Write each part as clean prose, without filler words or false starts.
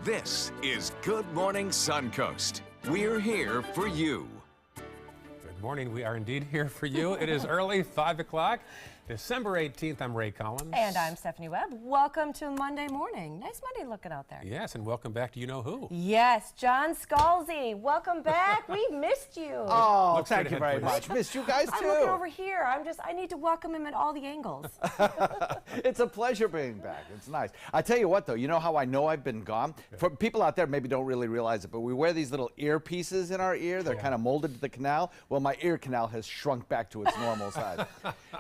This is Good Morning Suncoast. We're here for you. Good morning. We are indeed here for you. It is early, 5 o'clock. December 18th, I'm Ray Collins. And I'm Stephanie Webb. Welcome to Monday morning. Nice Monday looking out there. Yes, and welcome back to You Know Who. Yes, John Scalzi. Welcome back. We missed you. Oh, thank you very much. Missed you guys too. I'm looking over here. I need to welcome him at all the angles. It's a pleasure being back. It's nice. I tell you what though, you know how I know I've been gone? For people out there maybe don't really realize it, but we wear these little earpieces in our ear. They're kind of molded to the canal. Well, my ear canal has shrunk back to its normal size.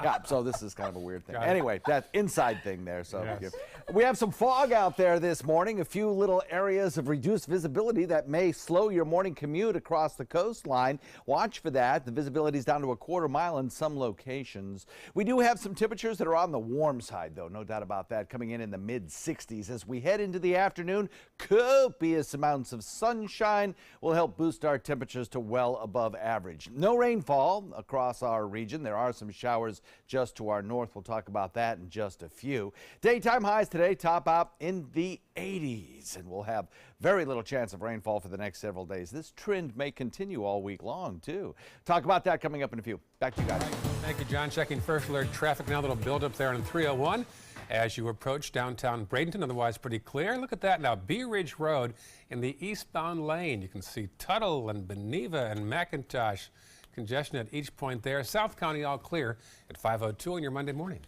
Yeah, so this is kind of a weird thing. Anyway, that inside thing there. So yes. We have some fog out there this morning, a few little areas of reduced visibility that may slow your morning commute across the coastline. Watch for that. The visibility is down to a quarter mile in some locations. We do have some temperatures that are on the warm side, though, no doubt about that, coming in the mid-60s. As we head into the afternoon, copious amounts of sunshine will help boost our temperatures to well above average. No rainfall across our region. There are some showers just to our north. We'll talk about that in just a few. Daytime highs today top out in the 80s, and we'll have very little chance of rainfall for the next several days. This trend may continue all week long, too. Talk about that coming up in a few. Back to you guys. Thank you, John. Checking first alert traffic now. A little build-up there on 301 as you approach downtown Bradenton. Otherwise pretty clear. Look at that now. Bee Ridge Road in the eastbound lane. You can see Tuttle and Beneva and McIntosh. Congestion at each point there. South County all clear at 5:02 on your Monday morning.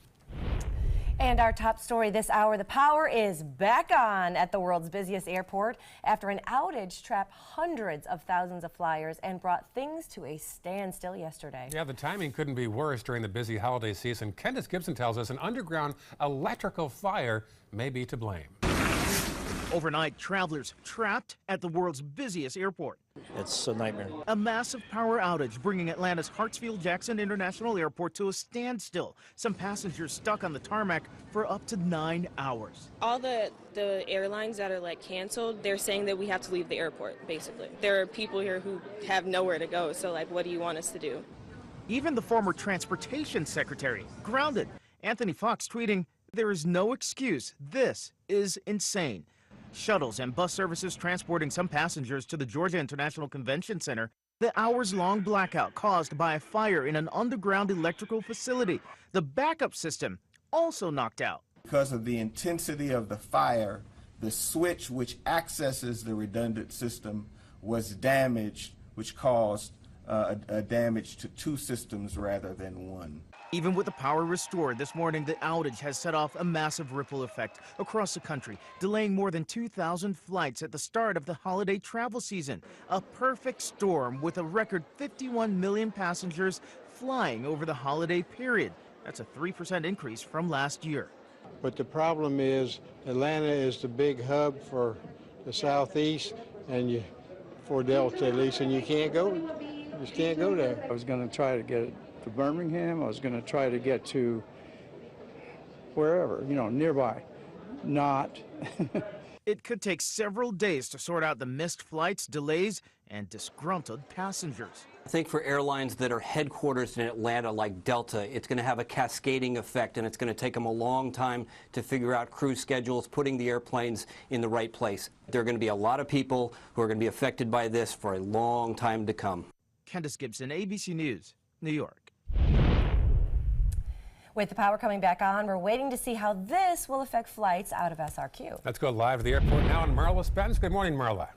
And our top story this hour, the power is back on at the world's busiest airport after an outage trapped hundreds of thousands of flyers and brought things to a standstill yesterday. Yeah, the timing couldn't be worse during the busy holiday season. Candace Gibson tells us an underground electrical fire may be to blame. Overnight, travelers trapped at the world's busiest airport. It's a nightmare. A massive power outage bringing Atlanta's Hartsfield-Jackson International Airport to a standstill. Some passengers stuck on the tarmac for up to 9 hours. All the airlines that are canceled, they're saying that we have to leave the airport, basically. There are people here who have nowhere to go, so what do you want us to do? Even the former transportation secretary grounded. Anthony Fox tweeting, "There is no excuse. This is insane." Shuttles and bus services transporting some passengers to the Georgia International Convention Center. The hours-long blackout caused by a fire in an underground electrical facility. The backup system also knocked out. Because of the intensity of the fire, the switch which accesses the redundant system was damaged, which caused a damage to two systems rather than one. Even with the power restored this morning, the outage has set off a massive ripple effect across the country, delaying more than 2,000 flights at the start of the holiday travel season. A perfect storm with a record 51 million passengers flying over the holiday period. That's a 3% increase from last year. But the problem is Atlanta is the big hub for the Southeast and for Delta at least, and you can't go there. I was going to try to get to Birmingham. I was going to try to get to wherever, nearby. Not. It could take several days to sort out the missed flights, delays, and disgruntled passengers. I think for airlines that are headquartered in Atlanta like Delta, it's going to have a cascading effect, and it's going to take them a long time to figure out crew schedules, putting the airplanes in the right place. There are going to be a lot of people who are going to be affected by this for a long time to come. Candace Gibson, ABC News, New York. With the power coming back on, we're waiting to see how this will affect flights out of SRQ. Let's go live to the airport now, and Marla Spence. Good morning, Marla.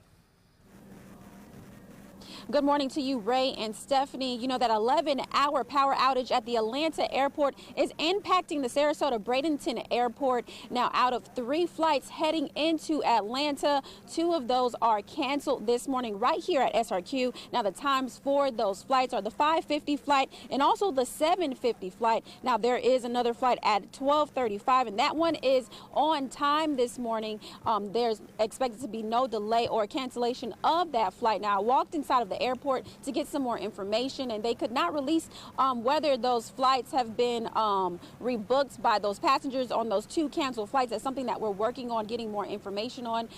Good morning to you, Ray and Stephanie. You know that 11-hour power outage at the Atlanta airport is impacting the Sarasota-Bradenton airport. Now, out of 3 flights heading into Atlanta, 2 of those are canceled this morning right here at SRQ. Now, the times for those flights are the 5:50 flight and also the 7:50 flight. Now, there is another flight at 12:35, and that one is on time this morning. There's expected to be no delay or cancellation of that flight. Now, I walked inside of the the airport to get some more information, and they could not release whether those flights have been rebooked by those passengers on those 2 canceled flights. That's something that we're working on getting more information on.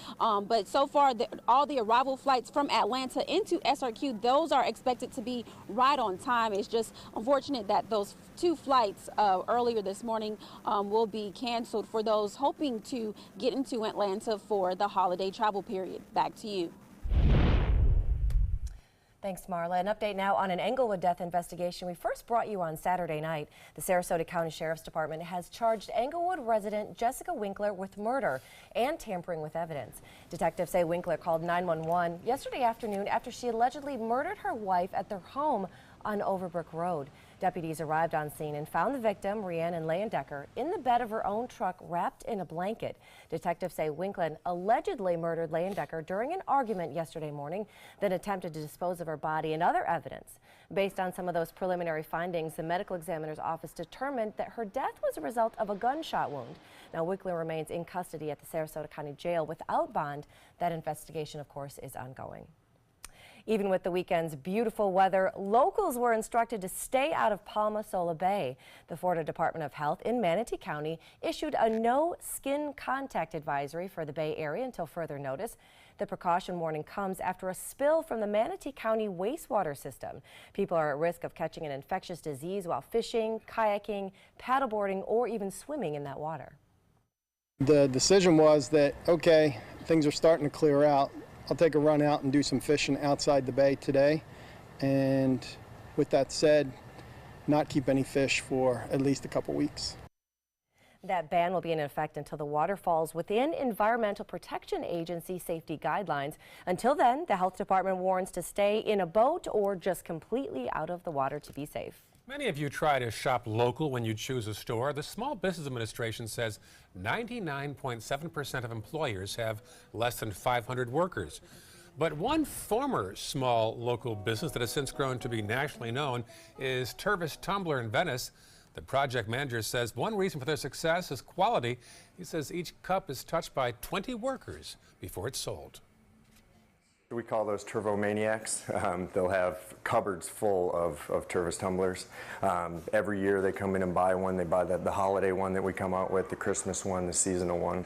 But so far, all the arrival flights from Atlanta into SRQ, those are expected to be right on time. It's just unfortunate that those 2 flights earlier this morning will be canceled for those hoping to get into Atlanta for the holiday travel period. Back to you. Thanks, Marla. An update now on an Englewood death investigation we first brought you on Saturday night. The Sarasota County Sheriff's Department has charged Englewood resident Jessica Winkler with murder and tampering with evidence. Detectives say Winkler called 911 yesterday afternoon after she allegedly murdered her wife at their home on Overbrook Road. Deputies arrived on scene and found the victim, Rhiannon Leyendecker, in the bed of her own truck wrapped in a blanket. Detectives say Winkler allegedly murdered Leyendecker during an argument yesterday morning, then attempted to dispose of her body and other evidence. Based on some of those preliminary findings, the medical examiner's office determined that her death was a result of a gunshot wound. Now, Winkler remains in custody at the Sarasota County Jail without bond. That investigation, of course, is ongoing. Even with the weekend's beautiful weather, locals were instructed to stay out of Palma Sola Bay. The Florida Department of Health in Manatee County issued a no skin contact advisory for the Bay Area until further notice. The precaution warning comes after a spill from the Manatee County wastewater system. People are at risk of catching an infectious disease while fishing, kayaking, paddleboarding, or even swimming in that water. The decision was that, okay, things are starting to clear out. I'll take a run out and do some fishing outside the bay today, and with that said, not keep any fish for at least a couple weeks. That ban will be in effect until the water falls within Environmental Protection Agency safety guidelines. Until then, the health department warns to stay in a boat or just completely out of the water to be safe. Many of you try to shop local when you choose a store. The Small Business Administration says 99.7% of employers have less than 500 workers. But one former small local business that has since grown to be nationally known is Tervis Tumbler in Venice. The project manager says one reason for their success is quality. He says each cup is touched by 20 workers before it's sold. We call those Turvomaniacs. They'll have cupboards full of Tervis tumblers. Every year they come in and buy one. They buy the holiday one that we come out with, the Christmas one, the seasonal one.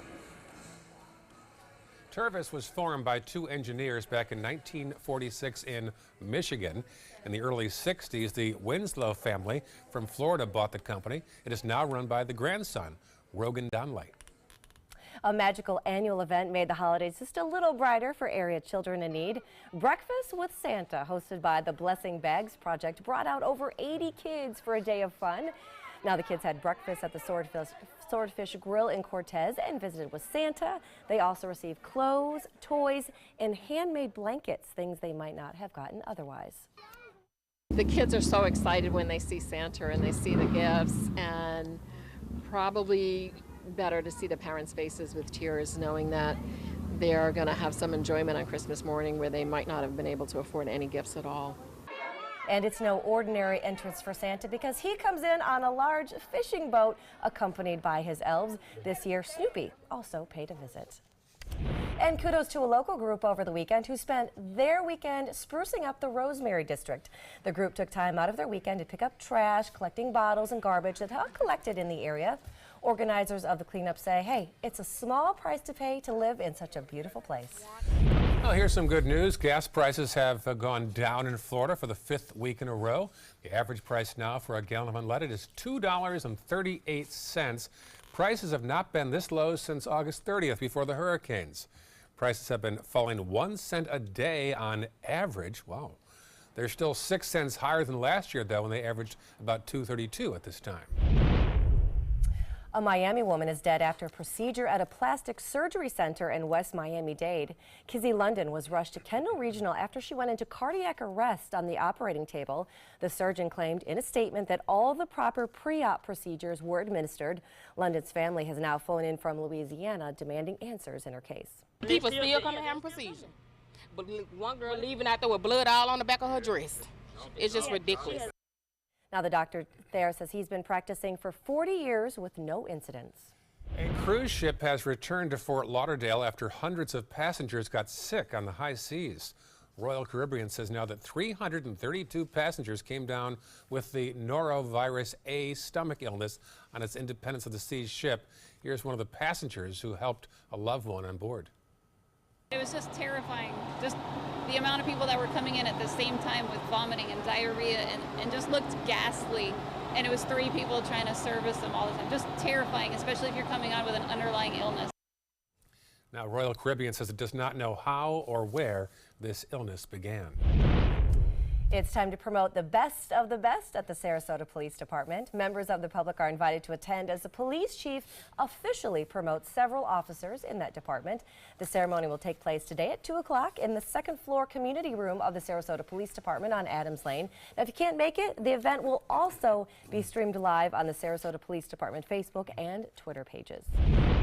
Tervis was formed by 2 engineers back in 1946 in Michigan. In the early 60s, the Winslow family from Florida bought the company. It is now run by the grandson, Rogan Donley. A magical annual event made the holidays just a little brighter for area children in need. Breakfast with Santa, hosted by the Blessing Bags Project, brought out over 80 kids for a day of fun. Now the kids had breakfast at the Swordfish Grill in Cortez and visited with Santa. They also received clothes, toys, and handmade blankets, things they might not have gotten otherwise. The kids are so excited when they see Santa and they see the gifts, and probably better to see the parents' faces with tears, knowing that they're going to have some enjoyment on Christmas morning where they might not have been able to afford any gifts at all. And it's no ordinary entrance for Santa because he comes in on a large fishing boat accompanied by his elves. This year, Snoopy also paid a visit. And kudos to a local group over the weekend who spent their weekend sprucing up the Rosemary District. The group took time out of their weekend to pick up trash, collecting bottles and garbage that are collected in the area. Organizers of the cleanup say, hey, it's a small price to pay to live in such a beautiful place. Well, here's some good news. Gas prices have gone down in Florida for the 5th week in a row. The average price now for a gallon of unleaded is $2.38. Prices have not been this low since August 30th before the hurricanes. Prices have been falling 1 cent a day on average. Wow. They're still 6 cents higher than last year, though, when they averaged about $2.32 at this time. A Miami woman is dead after a procedure at a plastic surgery center in West Miami-Dade. Kizzy London was rushed to Kendall Regional after she went into cardiac arrest on the operating table. The surgeon claimed in a statement that all the proper pre-op procedures were administered. London's family has now flown in from Louisiana demanding answers in her case. People still coming having procedure. But one girl leaving out there with blood all on the back of her dress. It's just ridiculous. Now, the doctor there says he's been practicing for 40 years with no incidents. A cruise ship has returned to Fort Lauderdale after hundreds of passengers got sick on the high seas. Royal Caribbean says now that 332 passengers came down with the norovirus A stomach illness on its Independence of the Seas ship. Here's one of the passengers who helped a loved one on board. It was just terrifying, just the amount of people that were coming in at the same time with vomiting and diarrhea and just looked ghastly. And it was 3 people trying to service them all the time. Just terrifying, especially if you're coming on with an underlying illness. Now, Royal Caribbean says it does not know how or where this illness began. It's time to promote the best of the best at the Sarasota Police Department. Members of the public are invited to attend as the police chief officially promotes several officers in that department. The ceremony will take place today at 2 o'clock in the second floor community room of the Sarasota Police Department on Adams Lane. Now, if you can't make it, the event will also be streamed live on the Sarasota Police Department Facebook and Twitter pages.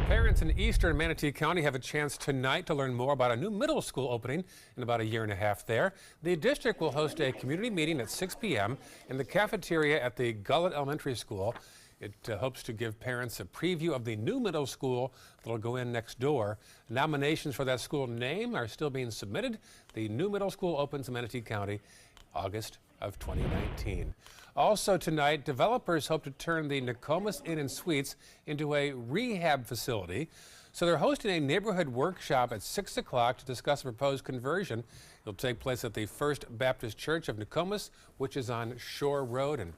Parents in eastern Manatee County have a chance tonight to learn more about a new middle school opening in about a year and a half there. The district will host a community meeting at 6 p.m. in the cafeteria at the Gullet Elementary School. It hopes to give parents a preview of the new middle school that will go in next door. Nominations for that school name are still being submitted. The new middle school opens in Manatee County August of 2019. Also tonight, developers hope to turn the Nokomis Inn and Suites into a rehab facility. So they're hosting a neighborhood workshop at 6 o'clock to discuss a proposed conversion. It'll take place at the First Baptist Church of Nokomis, which is on Shore Road, and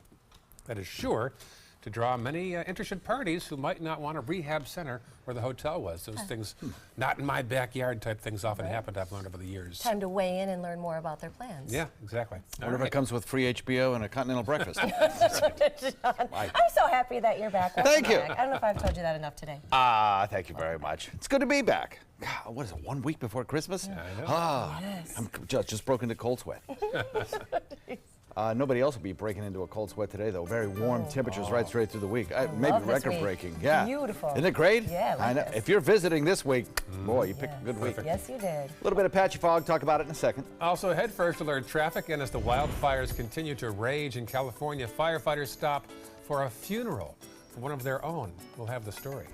that is sure to draw many interested parties who might not want a rehab center where the hotel was. Those things, not in my backyard type things often happen, I've learned over the years. Time to weigh in and learn more about their plans. Yeah, exactly. I wonder if it comes with free HBO and a continental breakfast. John, I'm so happy that you're back. Thank you. I don't know if I've told you that enough today. Thank you very much. It's good to be back. God, what is it, 1 week before Christmas? Yeah, I know. Yes. I'm just broke into cold sweat. Nobody else will be breaking into a cold sweat today, though. Very warm temperatures right straight through the week. Maybe record-breaking. Yeah. Beautiful. Isn't it great? Yeah, I know. this. If you're visiting this week, boy, you picked a good week. Yes, you did. A little bit of patchy fog. Talk about it in a second. Also, head first alert traffic, and as the wildfires continue to rage in California, firefighters stop for a funeral for one of their own. We'll have the story.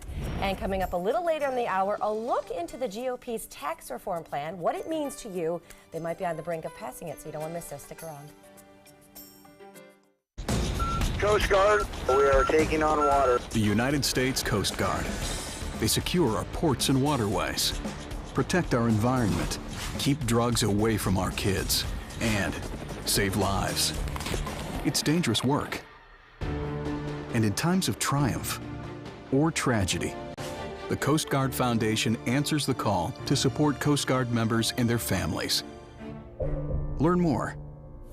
And coming up a little later in the hour, a look into the GOP's tax reform plan, what it means to you. They might be on the brink of passing it, so you don't want to miss this. Stick around. Coast Guard, we are taking on water. The United States Coast Guard. They secure our ports and waterways, protect our environment, keep drugs away from our kids, and save lives. It's dangerous work. And in times of triumph or tragedy, the Coast Guard Foundation answers the call to support Coast Guard members and their families. Learn more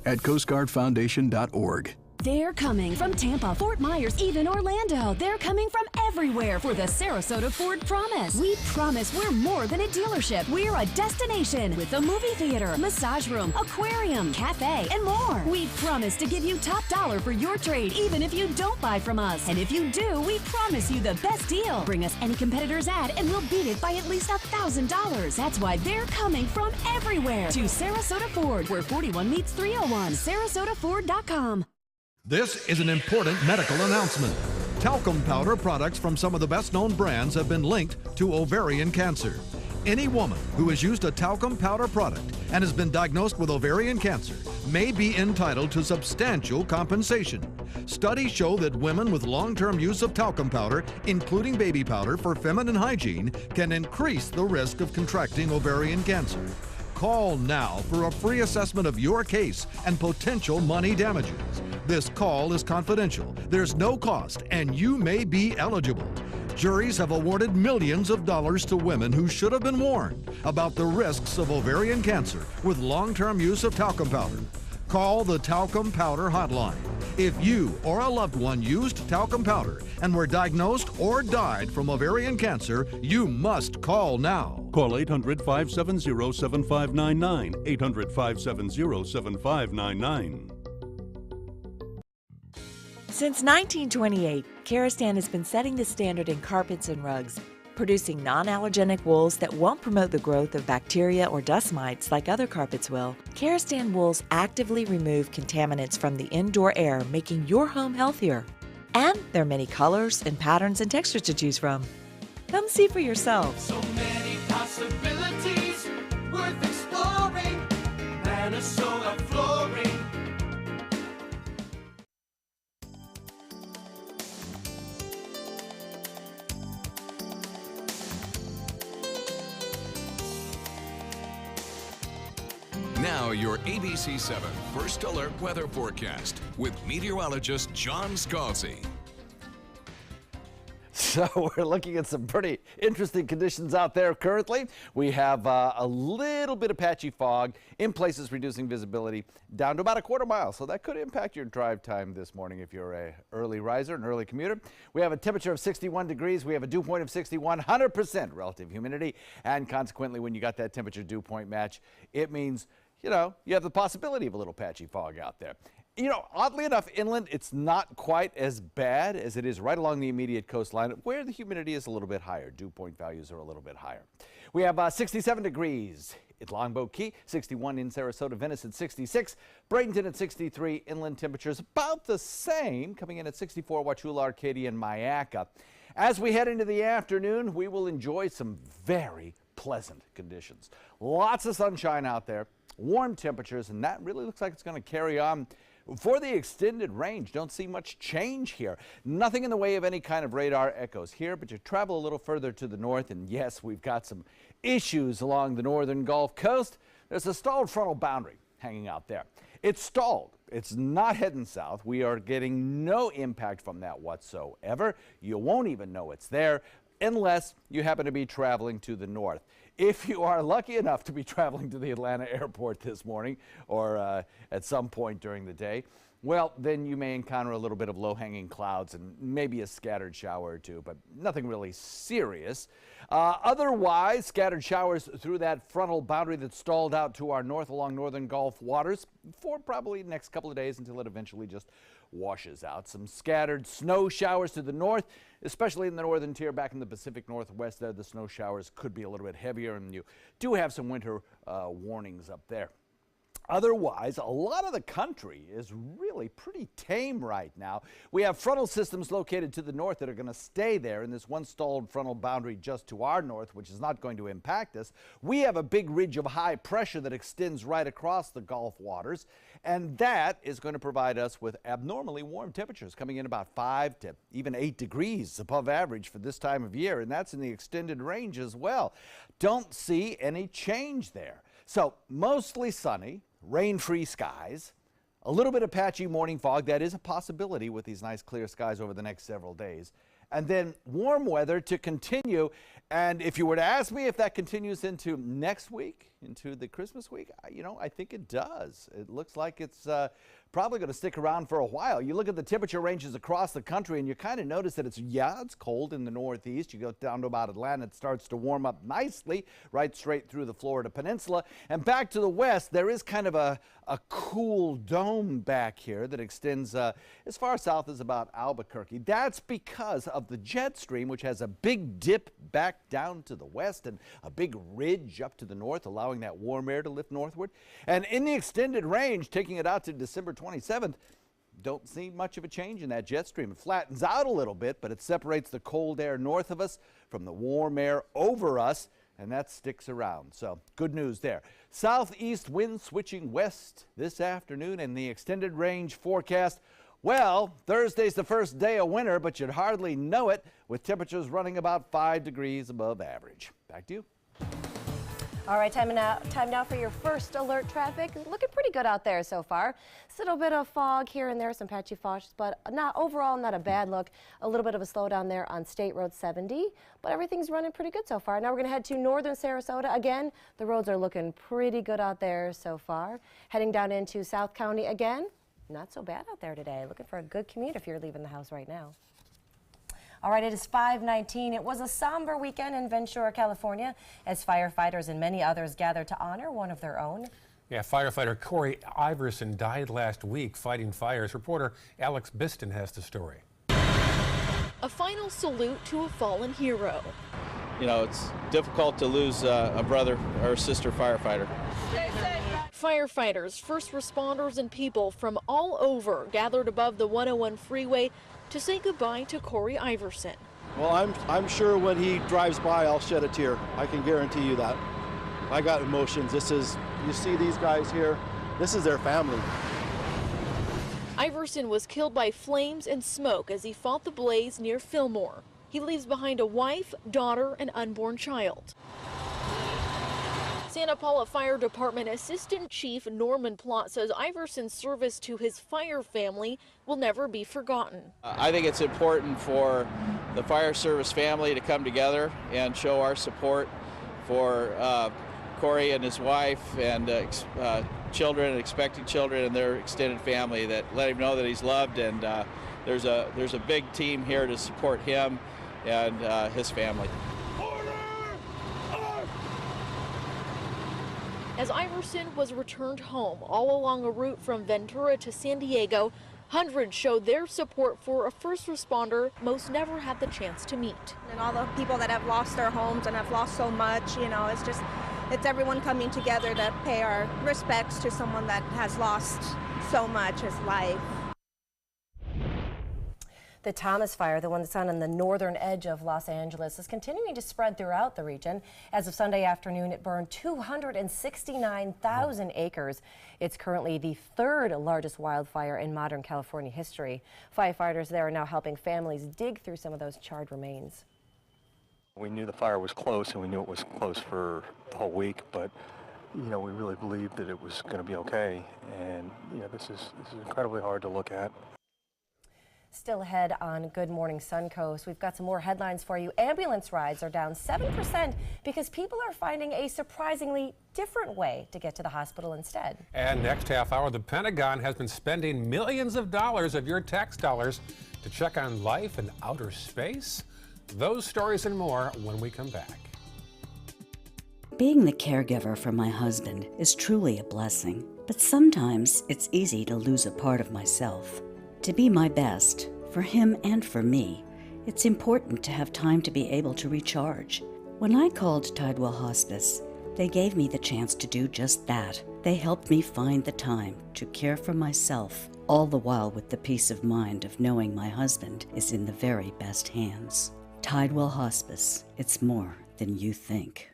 at coastguardfoundation.org. They're coming from Tampa, Fort Myers, even Orlando. They're coming from everywhere for the Sarasota Ford Promise. We promise we're more than a dealership. We're a destination with a movie theater, massage room, aquarium, cafe, and more. We promise to give you top dollar for your trade, even if you don't buy from us. And if you do, we promise you the best deal. Bring us any competitor's ad and we'll beat it by at least $1,000. That's why they're coming from everywhere to Sarasota Ford, where 41 meets 301. SarasotaFord.com. This is an important medical announcement. Talcum powder products from some of the best-known brands have been linked to ovarian cancer. Any woman who has used a talcum powder product and has been diagnosed with ovarian cancer may be entitled to substantial compensation. Studies show that women with long-term use of talcum powder, including baby powder for feminine hygiene, can increase the risk of contracting ovarian cancer. Call now for a free assessment of your case and potential money damages. This call is confidential, there's no cost, and you may be eligible. Juries have awarded millions of dollars to women who should have been warned about the risks of ovarian cancer with long-term use of talcum powder. Call the Talcum Powder Hotline. If you or a loved one used talcum powder and were diagnosed or died from ovarian cancer, you must call now. Call 800-570-7599, 800-570-7599. Since 1928, Karastan has been setting the standard in carpets and rugs, producing non-allergenic wools that won't promote the growth of bacteria or dust mites like other carpets will. Karastan wools actively remove contaminants from the indoor air, making your home healthier. And there are many colors and patterns and textures to choose from. Come see for yourself. So many possibilities worth exploring. Now your ABC 7 First Alert weather forecast with meteorologist John Scalzi. So we're looking at some pretty interesting conditions out there currently. We have a little bit of patchy fog in places, reducing visibility down to about a quarter mile. So that could impact your drive time this morning if you're a early riser, an early commuter. We have a temperature of 61 degrees. We have a dew point of 61, 100% relative humidity. And consequently, when you got that temperature dew point match, it means, you know, you have the possibility of a little patchy fog out there. You know, oddly enough, inland, it's not quite as bad as it is right along the immediate coastline, where the humidity is a little bit higher. Dew point values are a little bit higher. We have 67 degrees at Longboat Key, 61 in Sarasota, Venice at 66, Bradenton at 63, inland temperatures about the same, coming in at 64, Wauchula, Arcadia, and Myakka. As we head into the afternoon, we will enjoy some very pleasant conditions. Lots of sunshine out there, warm temperatures, and that really looks like it's going to carry on for the extended range. Don't see much change here. Nothing in the way of any kind of radar echoes here, but you travel a little further to the north, and yes, we've got some issues along the northern Gulf Coast. There's a stalled frontal boundary hanging out there. It's stalled. It's not heading south. We are getting no impact from that whatsoever. You won't even know it's there unless you happen to be traveling to the north. If you are lucky enough to be traveling to the Atlanta airport this morning or at some point during the day, well, then you may encounter a little bit of low-hanging clouds and maybe a scattered shower or two, but nothing really serious. Otherwise, scattered showers through that frontal boundary that's stalled out to our north along northern Gulf waters for probably the next couple of days until it eventually just washes out. Some scattered snow showers to the north, especially in the northern tier back in the Pacific Northwest there. The snow showers could be a little bit heavier, and you do have some winter warnings up there. Otherwise, a lot of the country is really pretty tame right now. We have frontal systems located to the north that are going to stay there in this one stalled frontal boundary just to our north, which is not going to impact us. We have a big ridge of high pressure that extends right across the Gulf waters, and that is going to provide us with abnormally warm temperatures coming in about 5 to even 8 degrees above average for this time of year, and that's in the extended range as well. Don't see any change there. So mostly sunny, rain-free skies, a little bit of patchy morning fog. That is a possibility with these nice clear skies over the next several days. And then warm weather to continue. And if you were to ask me if that continues into next week, into the Christmas week, you know, I think it does. It looks like it's probably going to stick around for a while. You look at the temperature ranges across the country and you kind of notice that it's cold in the northeast. You go down to about Atlanta, it starts to warm up nicely right straight through the Florida Peninsula. And back to the west, there is kind of a cool dome back here that extends as far south as about Albuquerque. That's because of the jet stream, which has a big dip back down to the west and a big ridge up to the north, allowing that warm air to lift northward. And in the extended range, taking it out to December 27th, don't see much of a change in that jet stream. It flattens out a little bit, but it separates the cold air north of us from the warm air over us, and that sticks around. So good news there. Southeast winds switching west this afternoon, and the extended range forecast. Well, Thursday's the first day of winter, but you'd hardly know it with temperatures running about 5 degrees above average. Back to you. All right, time now for your first alert traffic. Looking pretty good out there so far. Just a little bit of fog here and there, some patchy fogs, but overall not a bad look. A little bit of a slowdown there on State Road 70, but everything's running pretty good so far. Now we're going to head to northern Sarasota. Again, the roads are looking pretty good out there so far. Heading down into South County again, not so bad out there today. Looking for a good commute if you're leaving the house right now. All right, it is 5:19. It was a somber weekend in Ventura, California, as firefighters and many others gathered to honor one of their own. Yeah, firefighter Corey Iverson died last week fighting fires. Reporter Alex Biston has the story. A final salute to a fallen hero. You know, it's difficult to lose a brother or sister firefighter. Firefighters, first responders, and people from all over gathered above the 101 freeway to say goodbye to Corey Iverson. Well, I'm sure when he drives by, I'll shed a tear. I can guarantee you that. I got emotions. You see these guys here, this is their family. Iverson was killed by flames and smoke as he fought the blaze near Fillmore. He leaves behind a wife, daughter, and unborn child. Santa Paula Fire Department Assistant Chief Norman Plott says Iverson's service to his fire family will never be forgotten. I think it's important for the fire service family to come together and show our support for Corey and his wife and children, expecting children, and their extended family. That let him know that he's loved, and there's a big team here to support him and his family. As Iverson was returned home, all along a route from Ventura to San Diego, hundreds showed their support for a first responder most never had the chance to meet. And all the people that have lost their homes and have lost so much, you know, it's everyone coming together to pay our respects to someone that has lost so much, his life. The Thomas Fire, the one that's on the northern edge of Los Angeles, is continuing to spread throughout the region. As of Sunday afternoon, it burned 269,000 acres. It's currently the third largest wildfire in modern California history. Firefighters there are now helping families dig through some of those charred remains. We knew the fire was close, and we knew it was close for the whole week, but we really believed that it was going to be okay. And this is incredibly hard to look at. Still ahead on Good Morning Suncoast, we've got some more headlines for you. Ambulance rides are down 7% because people are finding a surprisingly different way to get to the hospital instead. And next half hour, the Pentagon has been spending millions of dollars of your tax dollars to check on life in outer space. Those stories and more when we come back. Being the caregiver for my husband is truly a blessing, but sometimes it's easy to lose a part of myself. To be my best, for him and for me, it's important to have time to be able to recharge. When I called Tidewell Hospice, they gave me the chance to do just that. They helped me find the time to care for myself, all the while with the peace of mind of knowing my husband is in the very best hands. Tidewell Hospice, it's more than you think.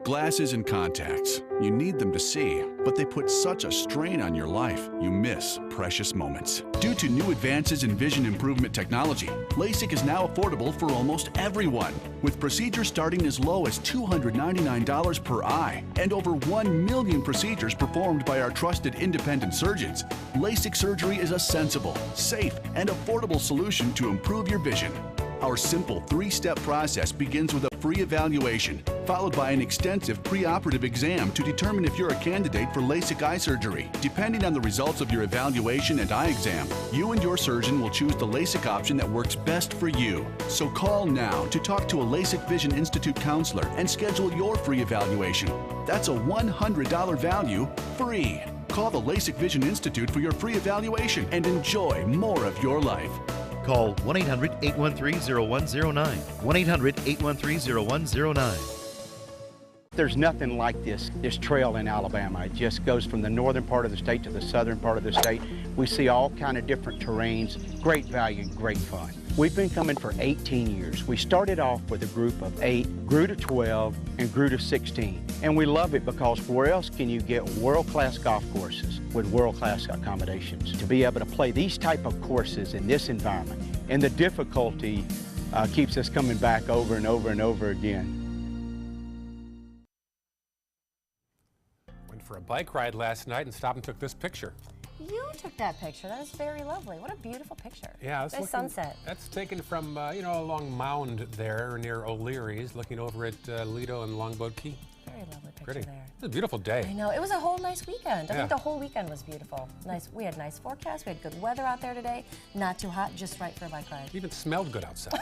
Glasses and contacts. You need them to see, but they put such a strain on your life, you miss precious moments. Due to new advances in vision improvement technology, LASIK is now affordable for almost everyone, with procedures starting as low as $299 per eye and over 1 million procedures performed by our trusted independent surgeons. LASIK surgery is a sensible, safe, and affordable solution to improve your vision. Our simple 3-step process begins with a free evaluation, followed by an extensive preoperative exam to determine if you're a candidate for LASIK eye surgery. Depending on the results of your evaluation and eye exam, you and your surgeon will choose the LASIK option that works best for you. So call now to talk to a LASIK Vision Institute counselor and schedule your free evaluation. That's a $100 value, free. Call the LASIK Vision Institute for your free evaluation and enjoy more of your life. Call 1-800-813-0109. 1-800-813-0109. There's nothing like this trail in Alabama. It just goes from the northern part of the state to the southern part of the state. We see all kind of different terrains, great value, great fun. We've been coming for 18 years. We started off with a group of 8, grew to 12, and grew to 16. And we love it because where else can you get world-class golf courses with world-class accommodations? To be able to play these type of courses in this environment, and the difficulty keeps us coming back over and over and over again. Went for a bike ride last night and stopped and took this picture. You took that picture. That is very lovely. What a beautiful picture. Yeah, nice sunset. That's taken from, along Mound there near O'Leary's, looking over at Lido and Longboat Key. Very lovely picture Pretty. there. It's a beautiful day. I know. It was a whole nice weekend. I Yeah. think the whole weekend was beautiful. Nice. We had nice forecast. We had good weather out there today. Not too hot, just right for a bike ride. Even smelled good outside.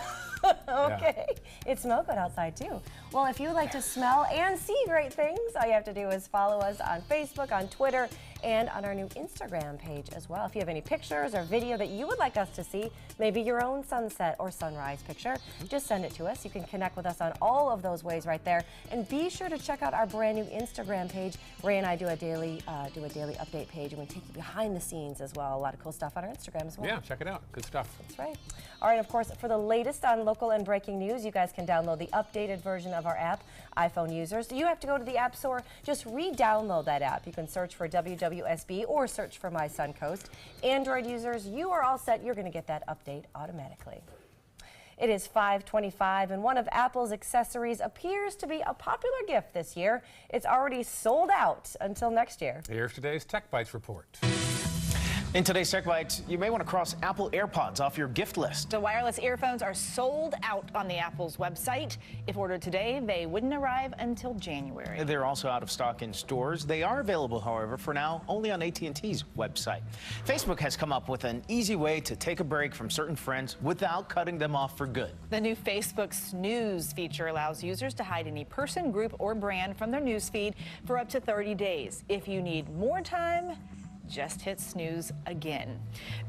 Okay. It smelled good outside too. Well, if you would like to smell and see great things, all you have to do is follow us on Facebook, on Twitter, and on our new Instagram page as well. If you have any pictures or video that you would like us to see, maybe your own sunset or sunrise picture, just send it to us. You can connect with us on all of those ways right there. And be sure to check out our brand new Instagram page. Ray and I do a daily update page, and we take you behind the scenes as well. A lot of cool stuff on our Instagram as well. Yeah, check it out. Good stuff. That's right. All right, of course, for the latest on local and breaking news, you guys can download the updated version of our app. iPhone users, you have to go to the App Store, just re-download that app. You can search for WWSB or search for My Suncoast. Android users, you are all set. You're going to get that update automatically. It is 5:25, and one of Apple's accessories appears to be a popular gift this year. It's already sold out until next year. Here's today's Tech Bites report. In today's Tech Bites, you may want to cross Apple AirPods off your gift list. The wireless earphones are sold out on the Apple's website. If ordered today, they wouldn't arrive until January. They're also out of stock in stores. They are available, however, for now only on AT&T's website. Facebook has come up with an easy way to take a break from certain friends without cutting them off for good. The new Facebook Snooze feature allows users to hide any person, group, or brand from their news feed for up to 30 days. If you need more time, just hit snooze again.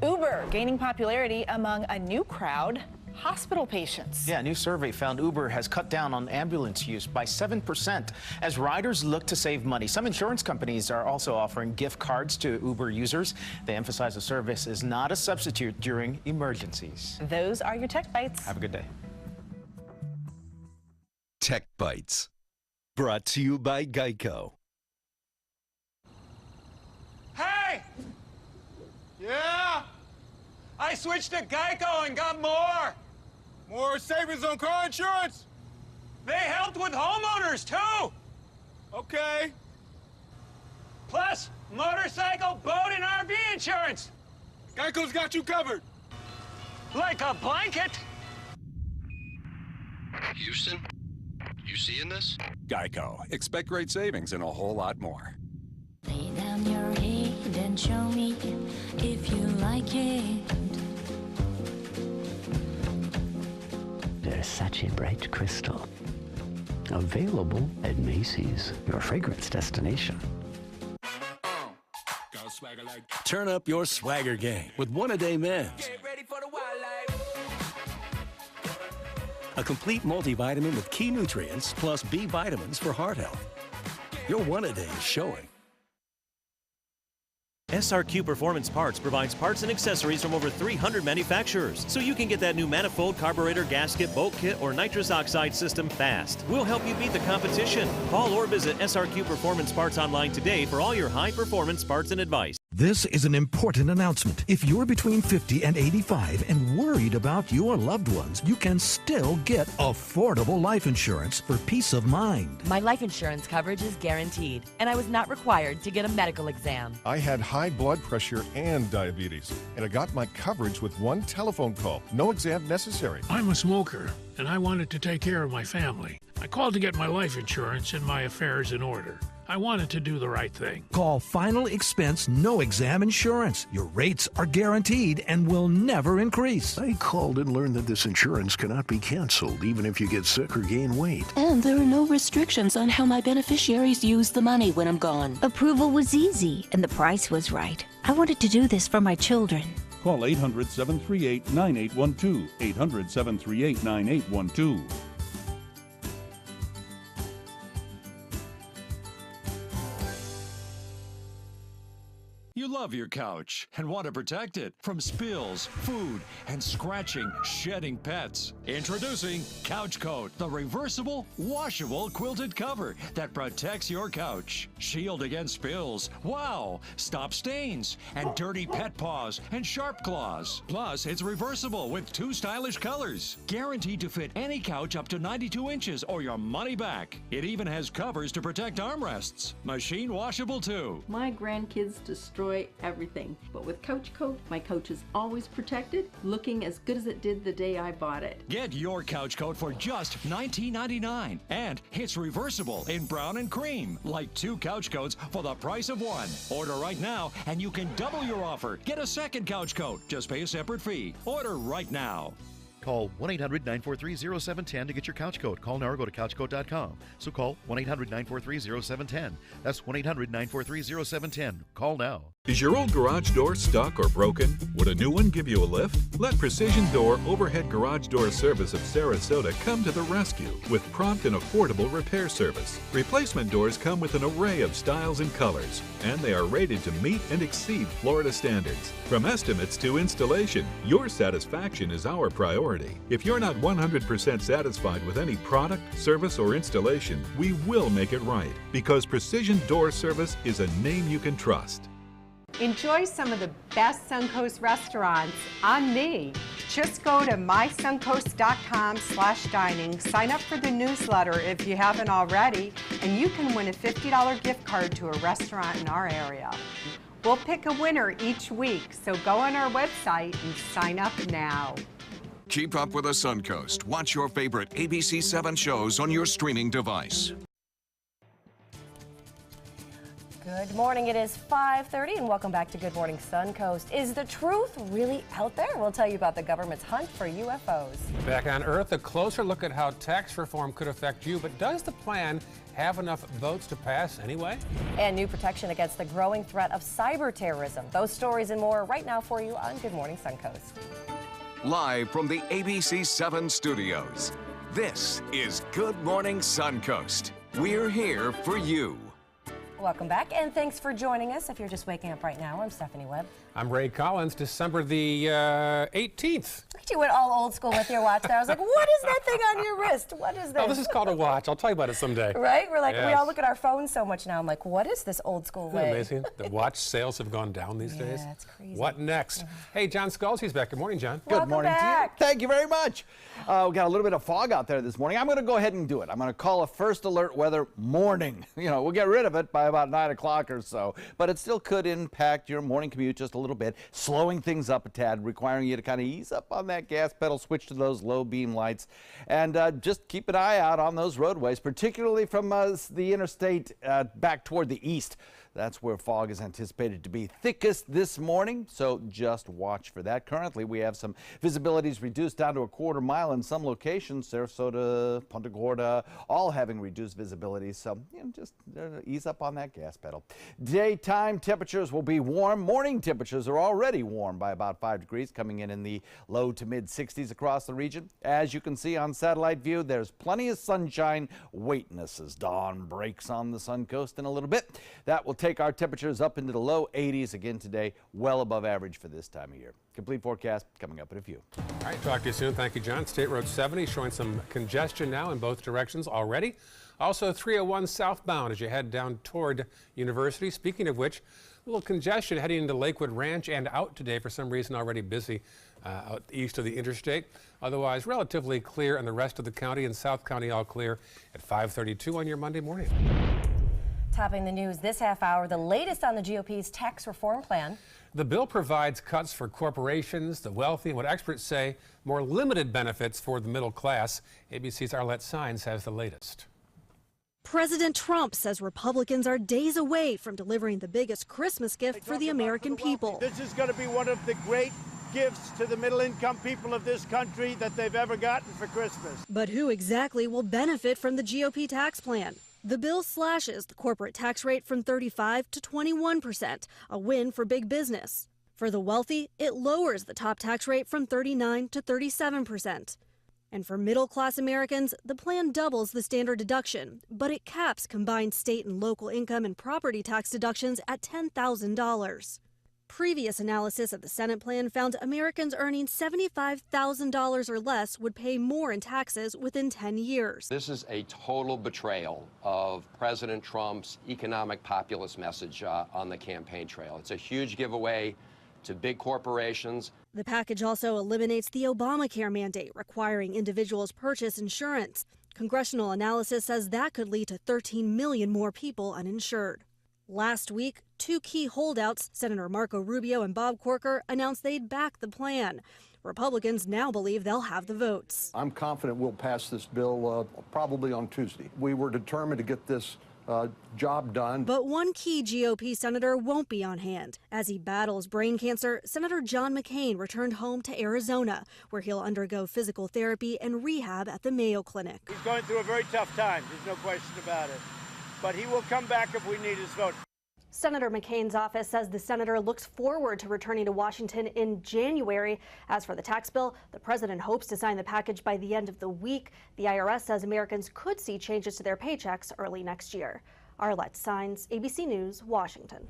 Uber gaining popularity among a new crowd, hospital patients. Yeah, a new survey found Uber has cut down on ambulance use by 7% as riders look to save money. Some insurance companies are also offering gift cards to Uber users. They emphasize the service is not a substitute during emergencies. Those are your Tech Bites. Have a good day. Tech Bites, brought to you by Geico. Hey! Yeah? I switched to Geico and got more. More savings on car insurance? They helped with homeowners, too. Okay. Plus, motorcycle, boat, and RV insurance. Geico's got you covered. Like a blanket. Houston, you seeing this? Geico. Expect great savings and a whole lot more. Lay down your head and show me if you like it. Versace Bright Crystal. Available at Macy's, your fragrance destination. Turn up your swagger game with One A Day Men's. A complete multivitamin with key nutrients plus B vitamins for heart health. Your One A Day is showing. SRQ Performance Parts provides parts and accessories from over 300 manufacturers, so you can get that new manifold, carburetor, gasket, bolt kit, or nitrous oxide system fast. We'll help you beat the competition. Call or visit SRQ Performance Parts online today for all your high-performance parts and advice. This is an important announcement. If you're between 50 and 85 and worried about your loved ones, you can still get affordable life insurance for peace of mind. My life insurance coverage is guaranteed, and I was not required to get a medical exam. I had high blood pressure and diabetes, and I got my coverage with one telephone call. No exam necessary. I'm a smoker, and I wanted to take care of my family. I called to get my life insurance and my affairs in order. I wanted to do the right thing. Call Final Expense No Exam Insurance. Your rates are guaranteed and will never increase. I called and learned that this insurance cannot be canceled even if you get sick or gain weight. And there are no restrictions on how my beneficiaries use the money when I'm gone. Approval was easy and the price was right. I wanted to do this for my children. Call 800-738-9812. 800-738-9812. You love your couch and want to protect it from spills, food, and scratching, shedding pets. Introducing Couch Coat, the reversible, washable quilted cover that protects your couch. Shield against spills. Wow! Stop stains and dirty pet paws and sharp claws. Plus, it's reversible with 2 stylish colors. Guaranteed to fit any couch up to 92 inches or your money back. It even has covers to protect armrests. Machine washable too. My grandkids destroy everything, but with Couch Coat, my couch is always protected, looking as good as it did the day I bought it. Get your Couch Coat for just $19.99, and it's reversible in brown and cream, like 2 couch coats for the price of 1. Order right now, and you can double your offer. Get a second Couch Coat. Just pay a separate fee. Order right now. Call 1-800-943-0710 to get your couch coat. Call now or go to couchcoat.com. So call 1-800-943-0710. That's 1-800-943-0710. Call now. Is your old garage door stuck or broken? Would a new one give you a lift? Let Precision Door Overhead Garage Door Service of Sarasota come to the rescue with prompt and affordable repair service. Replacement doors come with an array of styles and colors, and they are rated to meet and exceed Florida standards. From estimates to installation, your satisfaction is our priority. If you're not 100% satisfied with any product, service, or installation, we will make it right, because Precision Door Service is a name you can trust. Enjoy some of the best Suncoast restaurants on me. Just go to mysuncoast.com/dining, sign up for the newsletter if you haven't already, and you can win a $50 gift card to a restaurant in our area. We'll pick a winner each week, so go on our website and sign up now. Keep up with the Suncoast. Watch your favorite ABC7 shows on your streaming device. Good morning. It is 5:30 and welcome back to Good Morning Suncoast. Is the truth really out there? We'll tell you about the government's hunt for UFOs. Back on Earth, a closer look at how tax reform could affect you, but does the plan have enough votes to pass anyway? And new protection against the growing threat of cyber terrorism. Those stories and more right now for you on Good Morning Suncoast. Live from the ABC7 studios, this is Good Morning Suncoast. We're here for you. Welcome back, and thanks for joining us. If you're just waking up right now, I'm Stephanie Webb. I'm Ray Collins. December the 18th. You went all old school with your watch there. I was like, what is that thing on your wrist? What is this? Oh, this is called a watch. I'll tell you about it someday. Right? We're like, yes. We all look at our phones so much now. I'm like, what is this old school way? Amazing. The watch sales have gone down these days. Yeah, it's crazy. What next? Hey, John Scalzi's back. Good morning, John. Welcome Good morning back. to you. Thank you very much. We got a little bit of fog out there this morning. I'm going to go ahead and do it. I'm going to call a first alert weather morning. We'll get rid of it by about 9 o'clock or so, but it still could impact your morning commute just a little bit, slowing things up a tad, requiring you to kind of ease up on that gas pedal, switch to those low beam lights, and just keep an eye out on those roadways, particularly from the interstate back toward the east. That's where fog is anticipated to be thickest this morning, so just watch for that. Currently, we have some visibilities reduced down to a quarter mile in some locations. Sarasota, Punta Gorda, all having reduced visibilities, so just ease up on that gas pedal. Daytime temperatures will be warm. Morning temperatures are already warm by about 5 degrees, coming in the low to mid 60s across the region. As you can see on satellite view, there's plenty of sunshine waiting us as dawn breaks on the Suncoast in a little bit. That will take our temperatures up into the low 80s again today, well above average for this time of year. Complete forecast coming up in a few. All right, talk to you soon. Thank you, John. State Road 70 showing some congestion now in both directions already. Also 301 southbound as you head down toward University. Speaking of which, a little congestion heading into Lakewood Ranch and out today, for some reason already busy out east of the interstate. Otherwise, relatively clear in the rest of the county, and South County all clear at 5:32 on your Monday morning. Topping the news this half hour, the latest on the GOP's tax reform plan. The bill provides cuts for corporations, the wealthy, and what experts say more limited benefits for the middle class. ABC's Arlette Saenz has the latest. President Trump says Republicans are days away from delivering the biggest Christmas gift for the American people. This is going to be one of the great gifts to the middle-income people of this country that they've ever gotten for Christmas. But who exactly will benefit from the GOP tax plan? The bill slashes the corporate tax rate from 35% to 21%, a win for big business. For the wealthy, it lowers the top tax rate from 39% to 37%. And for middle-class Americans, the plan doubles the standard deduction, but it caps combined state and local income and property tax deductions at $10,000. Previous analysis of the Senate plan found Americans earning $75,000 or less would pay more in taxes within 10 years. This is a total betrayal of President Trump's economic populist message on the campaign trail. It's a huge giveaway to big corporations. The package also eliminates the Obamacare mandate requiring individuals purchase insurance. Congressional analysis says that could lead to 13 million more people uninsured. Last week, two key holdouts, Senator Marco Rubio and Bob Corker, announced they'd back the plan. Republicans now believe they'll have the votes. I'm confident we'll pass this bill probably on Tuesday. We were determined to get this job done. But one key GOP senator won't be on hand. As he battles brain cancer, Senator John McCain returned home to Arizona, where he'll undergo physical therapy and rehab at the Mayo Clinic. He's going through a very tough time. There's no question about it. But he will come back if we need his vote. Senator McCain's office says the senator looks forward to returning to Washington in January. As for the tax bill, the president hopes to sign the package by the end of the week. The IRS says Americans could see changes to their paychecks early next year. Arlette Saenz, ABC News, Washington.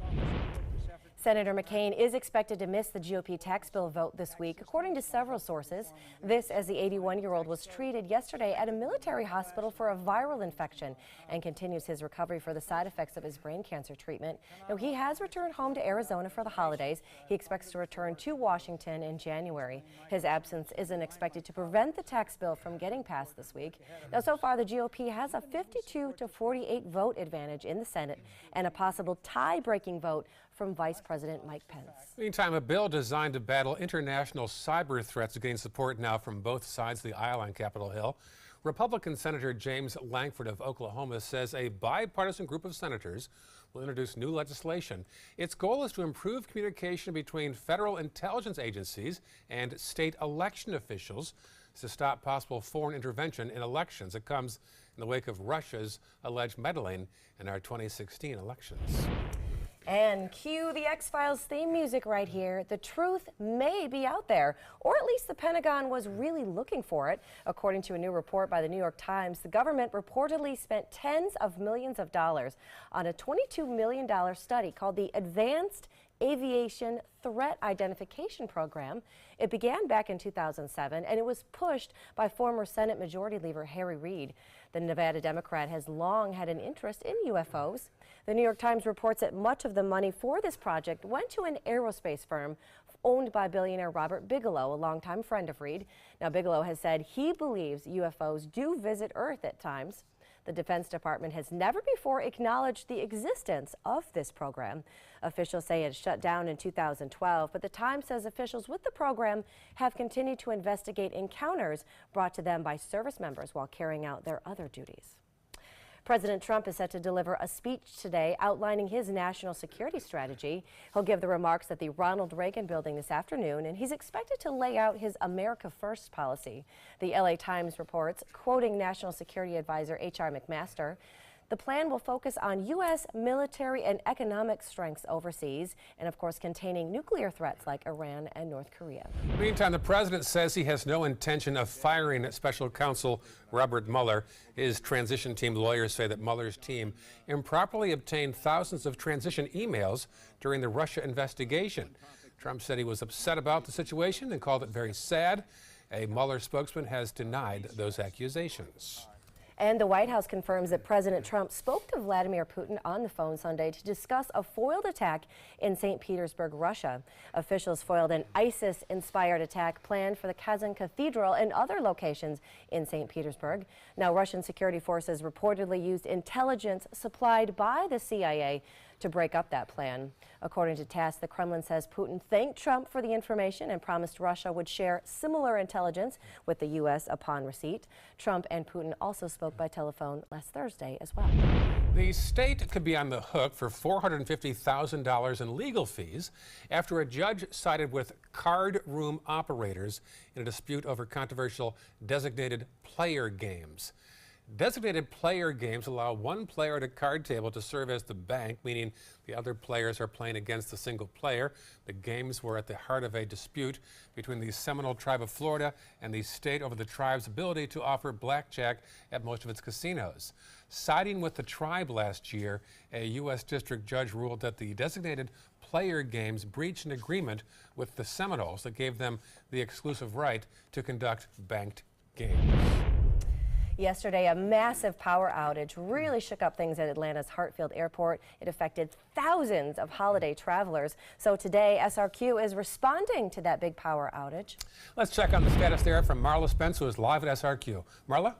Senator McCain is expected to miss the GOP tax bill vote this week, according to several sources. This as the 81-year-old was treated yesterday at a military hospital for a viral infection and continues his recovery for the side effects of his brain cancer treatment. Now, he has returned home to Arizona for the holidays. He expects to return to Washington in January. His absence isn't expected to prevent the tax bill from getting passed this week. Now, so far, the GOP has a 52-48 vote advantage in the Senate and a possible tie-breaking vote from Vice President Mike Pence. Meantime, a bill designed to battle international cyber threats is getting support now from both sides of the aisle on Capitol Hill. Republican Senator James Lankford of Oklahoma says a bipartisan group of senators will introduce new legislation. Its goal is to improve communication between federal intelligence agencies and state election officials to stop possible foreign intervention in elections. It comes in the wake of Russia's alleged meddling in our 2016 elections. And cue the X-Files theme music right here. The truth may be out there, or at least the Pentagon was really looking for it. According to a new report by the New York Times, the government reportedly spent tens of millions of dollars on a $22 million study called the Advanced Aviation Threat Identification Program. It began back in 2007, and it was pushed by former Senate Majority Leader Harry Reid. The Nevada Democrat has long had an interest in UFOs. The New York Times reports that much of the money for this project went to an aerospace firm owned by billionaire Robert Bigelow, a longtime friend of Reid. Now, Bigelow has said he believes UFOs do visit Earth at times. The Defense Department has never before acknowledged the existence of this program. Officials say it shut down in 2012, but the Times says officials with the program have continued to investigate encounters brought to them by service members while carrying out their other duties. President Trump is set to deliver a speech today outlining his national security strategy. He'll give the remarks at the Ronald Reagan Building this afternoon, and he's expected to lay out his America First policy. The LA Times reports, quoting National Security Advisor H.R. McMaster, the plan will focus on U.S. military and economic strengths overseas and, of course, containing nuclear threats like Iran and North Korea. Meantime, the president says he has no intention of firing special counsel Robert Mueller. His transition team lawyers say that Mueller's team improperly obtained thousands of transition emails during the Russia investigation. Trump said he was upset about the situation and called it very sad. A Mueller spokesman has denied those accusations. And the White House confirms that President Trump spoke to Vladimir Putin on the phone Sunday to discuss a foiled attack in St. Petersburg, Russia. Officials foiled an ISIS-inspired attack planned for the Kazan Cathedral and other locations in St. Petersburg. Now, Russian security forces reportedly used intelligence supplied by the CIA to break up that plan. According to TASS, the Kremlin says Putin thanked Trump for the information and promised Russia would share similar intelligence with the U.S. upon receipt. Trump and Putin also spoke by telephone last Thursday as well. The state could be on the hook for $450,000 in legal fees after a judge sided with card room operators in a dispute over controversial designated player games. Designated player games allow one player at a card table to serve as the bank, meaning the other players are playing against a single player. The games were at the heart of a dispute between the Seminole Tribe of Florida and the state over the tribe's ability to offer blackjack at most of its casinos. Siding with the tribe last year, a U.S. district judge ruled that the designated player games breached an agreement with the Seminoles that gave them the exclusive right to conduct banked games. Yesterday, a massive power outage really shook up things at Atlanta's Hartsfield Airport. It affected thousands of holiday travelers. So today, SRQ is responding to that big power outage. Let's check on the status there from Marla Spence, who is live at SRQ. Marla?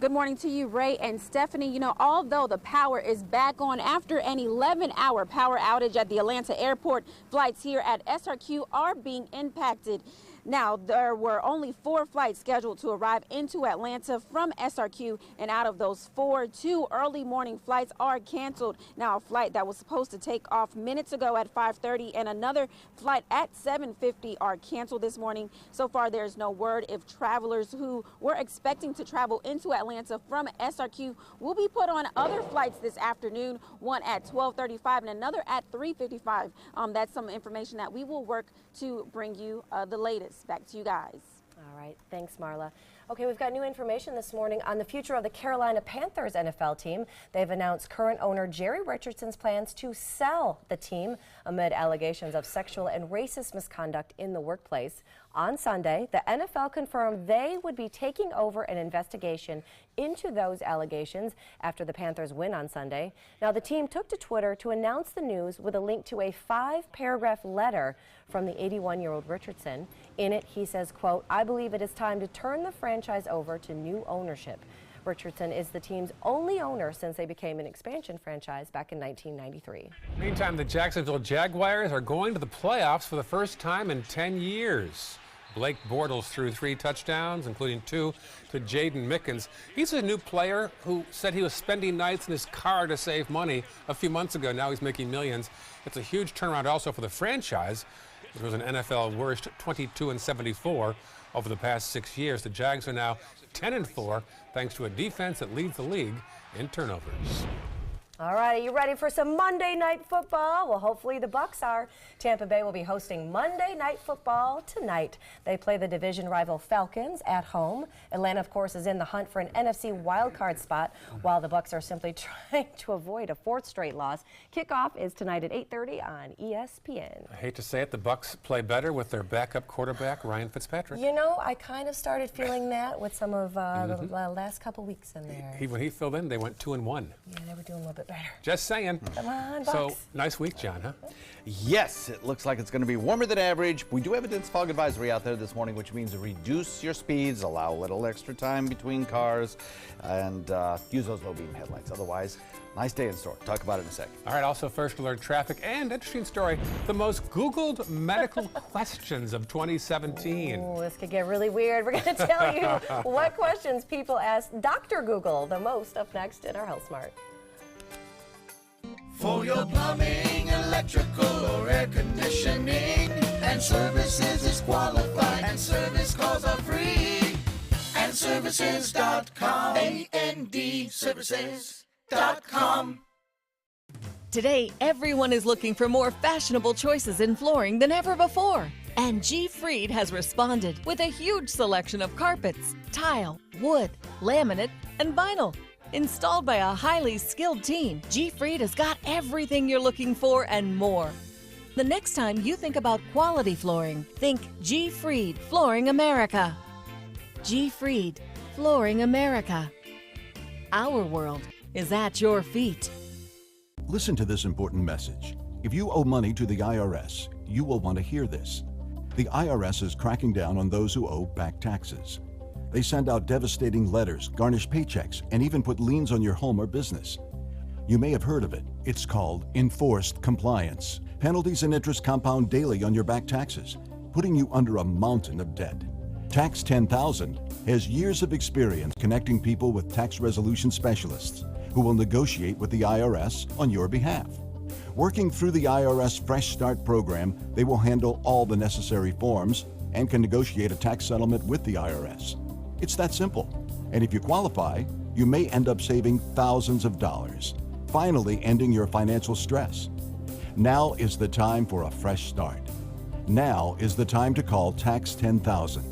Good morning to you, Ray and Stephanie. You know, although the power is back on after an 11-hour power outage at the Atlanta airport, flights here at SRQ are being impacted. Now, there were only 4 flights scheduled to arrive into Atlanta from SRQ, and out of those 4, 2 early morning flights are canceled. Now, a flight that was supposed to take off minutes ago at 5:30 and another flight at 7:50 are canceled this morning. So far, there's no word if travelers who were expecting to travel into Atlanta from SRQ will be put on other flights this afternoon, one at 12:35 and another at 3:55. That's some information that we will work to bring you the latest. Back to you guys. All right. Thanks, Marla. Okay, we've got new information this morning on the future of the Carolina Panthers NFL team. They've announced current owner Jerry Richardson's plans to sell the team amid allegations of sexual and racist misconduct in the workplace. On Sunday, the NFL confirmed they would be taking over an investigation into those allegations after the Panthers win on Sunday. Now, the team took to Twitter to announce the news with a link to a 5-paragraph letter from the 81-year-old Richardson. In it, he says, quote, "I believe it is time to turn the franchise over to new ownership." Richardson is the team's only owner since they became an expansion franchise back in 1993. Meantime, the Jacksonville Jaguars are going to the playoffs for the first time in 10 years. Blake Bortles threw 3 touchdowns, including 2 to Jaden Mickens. He's a new player who said he was spending nights in his car to save money a few months ago. Now he's making millions. It's a huge turnaround also for the franchise. It was an NFL worst 22-74 over the past 6 years. The Jags are now 10-4 thanks to a defense that leads the league in turnovers. All right, are you ready for some Monday Night Football? Well, hopefully the Bucs are. Tampa Bay will be hosting Monday Night Football tonight. They play the division rival Falcons at home. Atlanta, of course, is in the hunt for an NFC wildcard spot, while the Bucs are simply trying to avoid a 4th straight loss. Kickoff is tonight at 8:30 on ESPN. I hate to say it, the Bucs play better with their backup quarterback, Ryan Fitzpatrick. You know, I kind of started feeling that with some of the last couple weeks in there. When he filled in, they went 2-1. Yeah, they were doing a little bit better. Just saying. Come on, Bucs. So, nice week, John, huh? Yes, it looks like it's going to be warmer than average. We do have a dense fog advisory out there this morning, which means reduce your speeds, allow a little extra time between cars, and use those low beam headlights. Otherwise, nice day in store. Talk about it in a second. All right, also first alert traffic and interesting story, the most Googled medical questions of 2017. Oh, this could get really weird. We're going to tell you what questions people ask Dr. Google the most up next in our Health Smart. For your plumbing, electrical, or air conditioning, and services is qualified, and service calls are free. And services.com, A-N-D, services.com. Today, everyone is looking for more fashionable choices in flooring than ever before. And G. Fried has responded with a huge selection of carpets, tile, wood, laminate, and vinyl. Installed by a highly skilled team, G. Fried has got everything you're looking for and more. The next time you think about quality flooring, think G. Fried Flooring America. G. Fried Flooring America. Our world is at your feet. Listen to this important message. If you owe money to the IRS, you will want to hear this. The IRS is cracking down on those who owe back taxes. They send out devastating letters, garnish paychecks, and even put liens on your home or business. You may have heard of it. It's called enforced compliance. Penalties and interest compound daily on your back taxes, putting you under a mountain of debt. Tax 10,000 has years of experience connecting people with tax resolution specialists who will negotiate with the IRS on your behalf. Working through the IRS Fresh Start program, they will handle all the necessary forms and can negotiate a tax settlement with the IRS. It's that simple. And if you qualify, you may end up saving thousands of dollars, finally ending your financial stress. Now is the time for a fresh start. Now is the time to call Tax 10,000.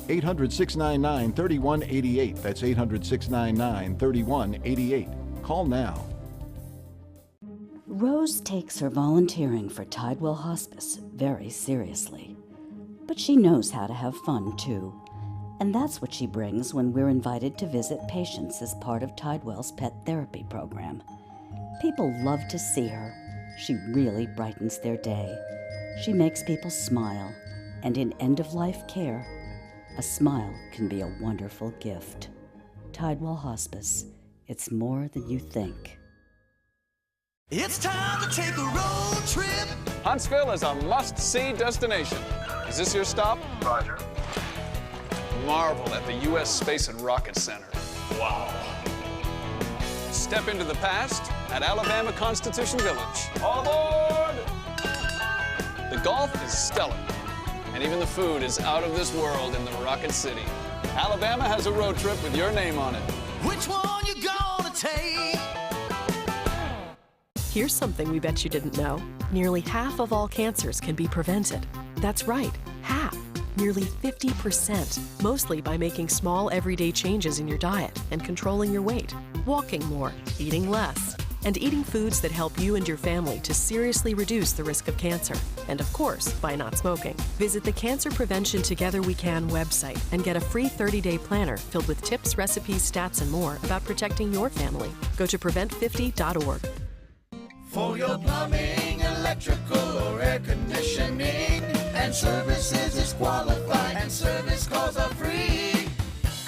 800-699-3188. That's 800-699-3188. Call now. Rose takes her volunteering for Tidewell Hospice very seriously. But she knows how to have fun, too. And that's what she brings when we're invited to visit patients as part of Tidewell's pet therapy program. People love to see her. She really brightens their day. She makes people smile. And in end-of-life care, a smile can be a wonderful gift. Tidewell Hospice. It's more than you think. It's time to take a road trip. Huntsville is a must-see destination. Is this your stop? Roger. Marvel at the U.S. Space and Rocket Center. Wow. Step into the past at Alabama Constitution Village. All aboard! The golf is stellar, and even the food is out of this world in the Rocket City. Alabama has a road trip with your name on it. Which one you gonna take? Here's something we bet you didn't know. Nearly half of all cancers can be prevented. That's right, half. nearly 50%, mostly by making small everyday changes in your diet and controlling your weight, walking more, eating less, and eating foods that help you and your family to seriously reduce the risk of cancer. And of course, by not smoking. Visit the Cancer Prevention Together We Can website and get a free 30-day planner filled with tips, recipes, stats, and more about protecting your family. Go to prevent50.org. For your plumbing, electrical, or air conditioning, and services is qualified, and service calls are free.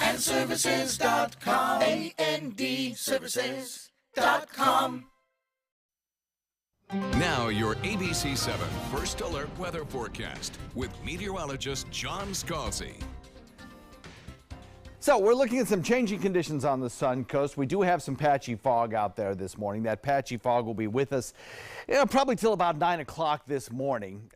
And services.com. A-N-D services.com. Now your ABC 7 First Alert weather forecast with meteorologist John Scalzi. So we're looking at some changing conditions on the Suncoast. We do have some patchy fog out there this morning. That patchy fog will be with us, probably till about 9 o'clock this morning.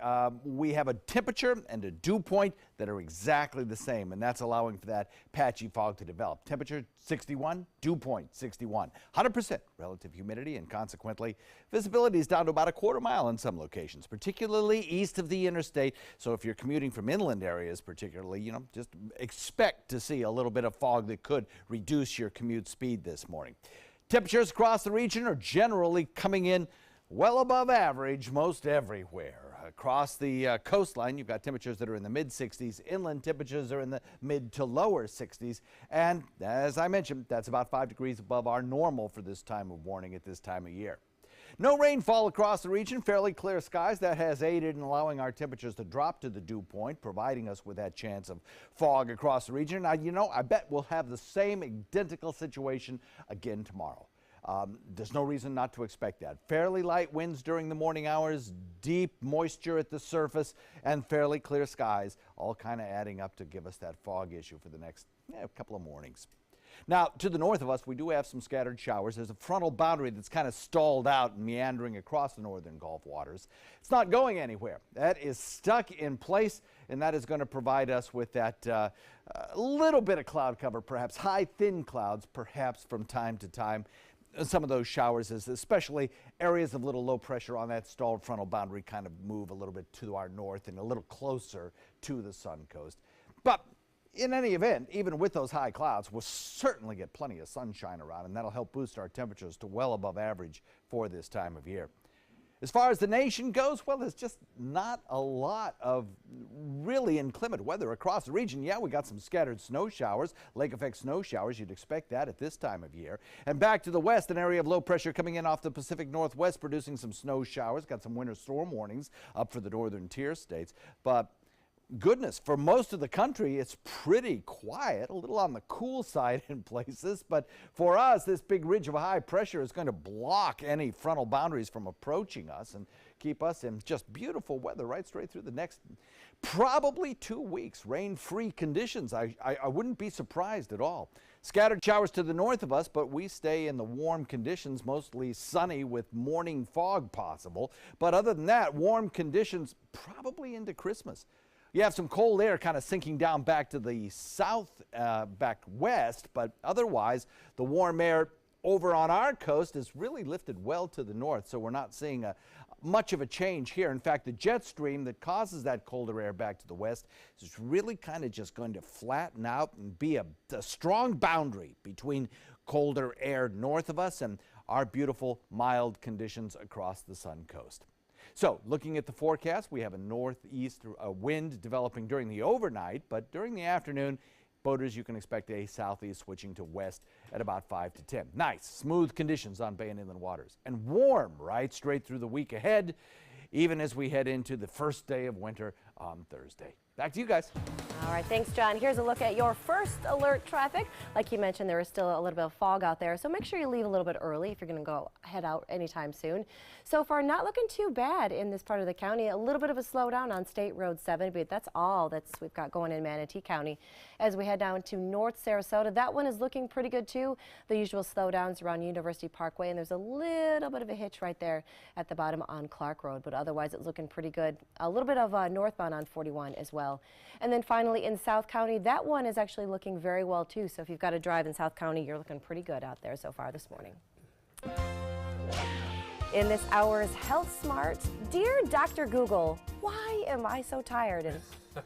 We have a temperature and a dew point that are exactly the same, and that's allowing for that patchy fog to develop. Temperature 61, dew point 61, 100% relative humidity, and consequently visibility is down to about a quarter mile in some locations, particularly east of the interstate. So if you're commuting from inland areas particularly, just expect to see a little bit of fog that could reduce your commute speed this morning. Temperatures across the region are generally coming in well above average most everywhere. Across the coastline, you've got temperatures that are in the mid-60s. Inland temperatures are in the mid to lower 60s. And as I mentioned, that's about 5 degrees above our normal for this time of morning at this time of year. No rainfall across the region, fairly clear skies. That has aided in allowing our temperatures to drop to the dew point, providing us with that chance of fog across the region. Now, I bet we'll have the same identical situation again tomorrow. There's no reason not to expect that. Fairly light winds during the morning hours, deep moisture at the surface, and fairly clear skies, all kind of adding up to give us that fog issue for the next couple of mornings. Now, to the north of us, we do have some scattered showers. There's a frontal boundary that's kind of stalled out and meandering across the northern Gulf waters. It's not going anywhere. That is stuck in place, and that is going to provide us with that little bit of cloud cover, perhaps high, thin clouds, perhaps from time to time. Some of those showers, especially areas of little low pressure on that stalled frontal boundary, kind of move a little bit to our north and a little closer to the Suncoast. But in any event, even with those high clouds, we'll certainly get plenty of sunshine around, and that'll help boost our temperatures to well above average for this time of year. As far as the nation goes, well, there's just not a lot of really inclement weather across the region. Yeah, we got some scattered snow showers, lake effect snow showers. You'd expect that at this time of year. And back to the west, an area of low pressure coming in off the Pacific Northwest, producing some snow showers. Got some winter storm warnings up for the northern tier states. But goodness, for most of the country, it's pretty quiet, a little on the cool side in places. But for us, this big ridge of high pressure is going to block any frontal boundaries from approaching us and keep us in just beautiful weather right straight through the next probably 2 weeks. Rain-free conditions. I wouldn't be surprised at all. Scattered showers to the north of us, but we stay in the warm conditions, mostly sunny with morning fog possible. But other than that, warm conditions probably into Christmas. You have some cold air kind of sinking down back to the south, back west, but otherwise the warm air over on our coast is really lifted well to the north, so we're not seeing much of a change here. In fact, the jet stream that causes that colder air back to the west is really kind of just going to flatten out and be a strong boundary between colder air north of us and our beautiful mild conditions across the Suncoast. So, looking at the forecast, we have a northeast wind developing during the overnight, but during the afternoon, boaters, you can expect a southeast switching to west at about 5 to 10. Nice, smooth conditions on bay and inland waters, and warm right straight through the week ahead, even as we head into the first day of winter on Thursday. Back to you guys. All right, thanks, John. Here's a look at your first alert traffic. Like you mentioned, there is still a little bit of fog out there, so make sure you leave a little bit early if you're going to head out anytime soon. So far, not looking too bad in this part of the county. A little bit of a slowdown on State Road 7, but that's all we've got going in Manatee County. As we head down to North Sarasota, that one is looking pretty good too. The usual slowdowns around University Parkway, and there's a little bit of a hitch right there at the bottom on Clark Road, but otherwise it's looking pretty good. A little bit of northbound on 41 as well. And then finally in South County, that one is actually looking very well too. So if you've got to drive in South County, you're looking pretty good out there so far this morning. In this hour's Health Smart, dear Dr. Google, why am I so tired? And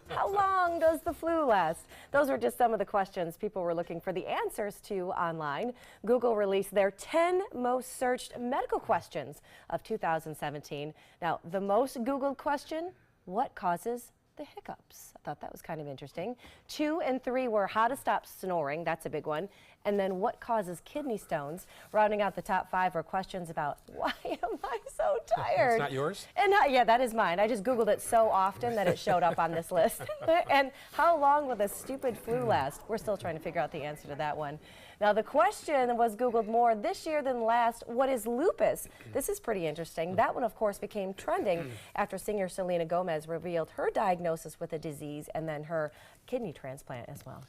how long does the flu last? Those are just some of the questions people were looking for the answers to online. Google released their 10 most searched medical questions of 2017. Now, the most Googled question, what causes the hiccups? I thought that was kind of interesting. 2 and 3 were how to stop snoring. That's a big one. And then what causes kidney stones? Rounding out the top 5 were questions about why am I so tired? It's not yours? And yeah, that is mine. I just Googled it so often that it showed up on this list. And how long will this stupid flu last? We're still trying to figure out the answer to that one. Now, the question was Googled more this year than last. What is lupus? This is pretty interesting. That one, of course, became trending after singer Selena Gomez revealed her diagnosis with the disease and then her kidney transplant as well.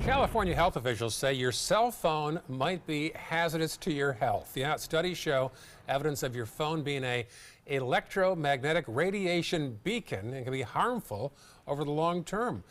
California health officials say your cell phone might be hazardous to your health. Yeah, studies show evidence of your phone being an electromagnetic radiation beacon and can be harmful over the long term.